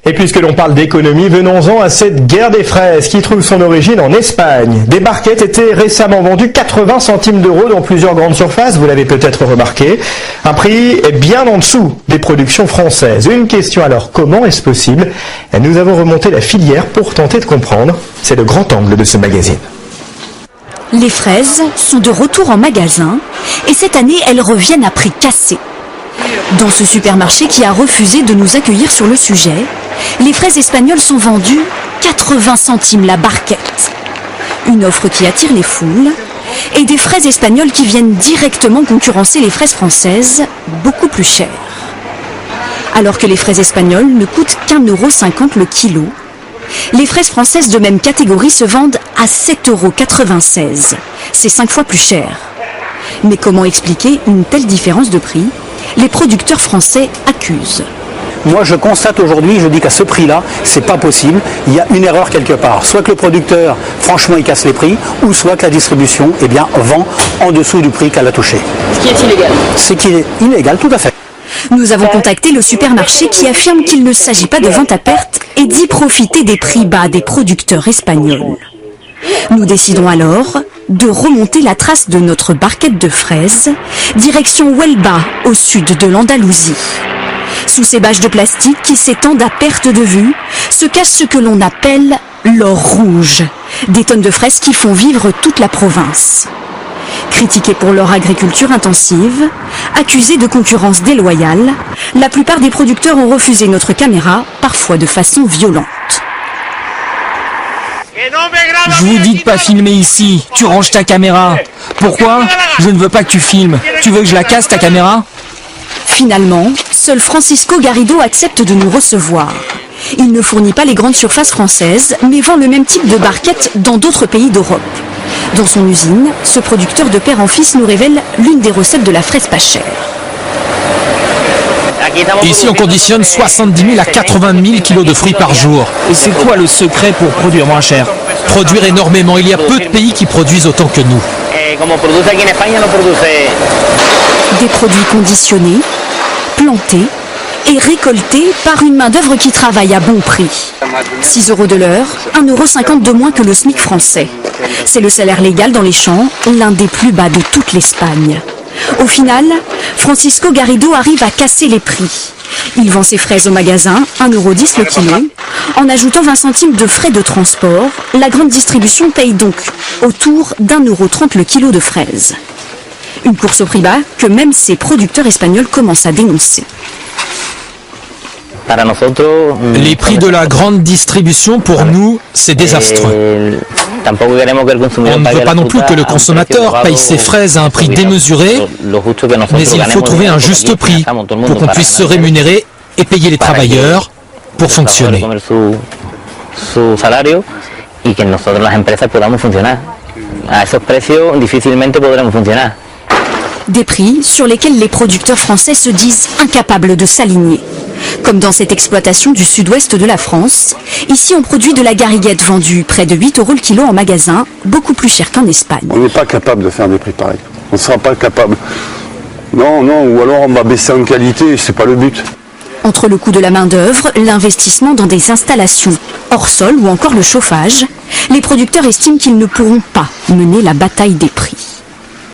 Et puisque l'on parle d'économie, venons-en à cette guerre des fraises qui trouve son origine en Espagne. Des barquettes étaient récemment vendues 80 centimes d'euros dans plusieurs grandes surfaces, vous l'avez peut-être remarqué. Un prix bien en dessous des productions françaises. Une question alors, comment est-ce possible? Nous avons remonté la filière pour tenter de comprendre. C'est le grand angle de ce magazine. Les fraises sont de retour en magasin et cette année elles reviennent à prix cassé. Dans ce supermarché qui a refusé de nous accueillir sur le sujet, les fraises espagnoles sont vendues 80 centimes la barquette. Une offre qui attire les foules et des fraises espagnoles qui viennent directement concurrencer les fraises françaises beaucoup plus chères. Alors que les fraises espagnoles ne coûtent qu'1,50 € le kilo, les fraises françaises de même catégorie se vendent à 7,96 €. C'est 5 fois plus cher. Mais comment expliquer une telle différence de prix? Les producteurs français accusent. Moi, je constate aujourd'hui, je dis qu'à ce prix-là, c'est pas possible. Il y a une erreur quelque part. Soit que le producteur, franchement, il casse les prix, ou soit que la distribution, eh bien, vend en dessous du prix qu'elle a touché. Ce qui est illégal. Ce qui est illégal, tout à fait. Nous avons contacté le supermarché qui affirme qu'il ne s'agit pas de vente à perte et d'y profiter des prix bas des producteurs espagnols. Nous décidons alors de remonter la trace de notre barquette de fraises, direction Huelva, au sud de l'Andalousie. Sous ces bâches de plastique qui s'étendent à perte de vue, se cache ce que l'on appelle l'or rouge, des tonnes de fraises qui font vivre toute la province. Critiqués pour leur agriculture intensive, accusés de concurrence déloyale, la plupart des producteurs ont refusé notre caméra, parfois de façon violente. Je vous dis de pas filmer ici, tu ranges ta caméra. Pourquoi? Je ne veux pas que tu filmes. Tu veux que je la casse ta caméra? Finalement, seul Francisco Garrido accepte de nous recevoir. Il ne fournit pas les grandes surfaces françaises, mais vend le même type de barquettes dans d'autres pays d'Europe. Dans son usine, ce producteur de père en fils nous révèle l'une des recettes de la fraise pas chère. Ici, on conditionne 70 000 à 80 000 kilos de fruits par jour. Et c'est quoi le secret pour produire moins cher? Produire énormément. Il y a peu de pays qui produisent autant que nous. Des produits conditionnés, plantés et récoltés par une main-d'œuvre qui travaille à bon prix. 6 € de l'heure, 1,50 € de moins que le SMIC français. C'est le salaire légal dans les champs, l'un des plus bas de toute l'Espagne. Au final, Francisco Garrido arrive à casser les prix. Il vend ses fraises au magasin, 1,10 € le kilo. En ajoutant 20 centimes de frais de transport, la grande distribution paye donc autour d'1,30 € le kilo de fraises. Une course au prix bas que même ces producteurs espagnols commencent à dénoncer. Les prix de la grande distribution, pour nous, c'est désastreux. On ne veut pas non plus que le consommateur paye ses fraises à un prix démesuré, mais il faut trouver un juste prix pour qu'on puisse se rémunérer et payer les travailleurs pour fonctionner. Des prix sur lesquels les producteurs français se disent incapables de s'aligner. Comme dans cette exploitation du sud-ouest de la France, ici on produit de la gariguette vendue près de 8 € le kilo en magasin, beaucoup plus cher qu'en Espagne. On n'est pas capable de faire des prix pareils. On ne sera pas capable. Non, ou alors on va baisser en qualité, c'est pas le but. Entre le coût de la main-d'œuvre, l'investissement dans des installations hors sol ou encore le chauffage, les producteurs estiment qu'ils ne pourront pas mener la bataille des prix.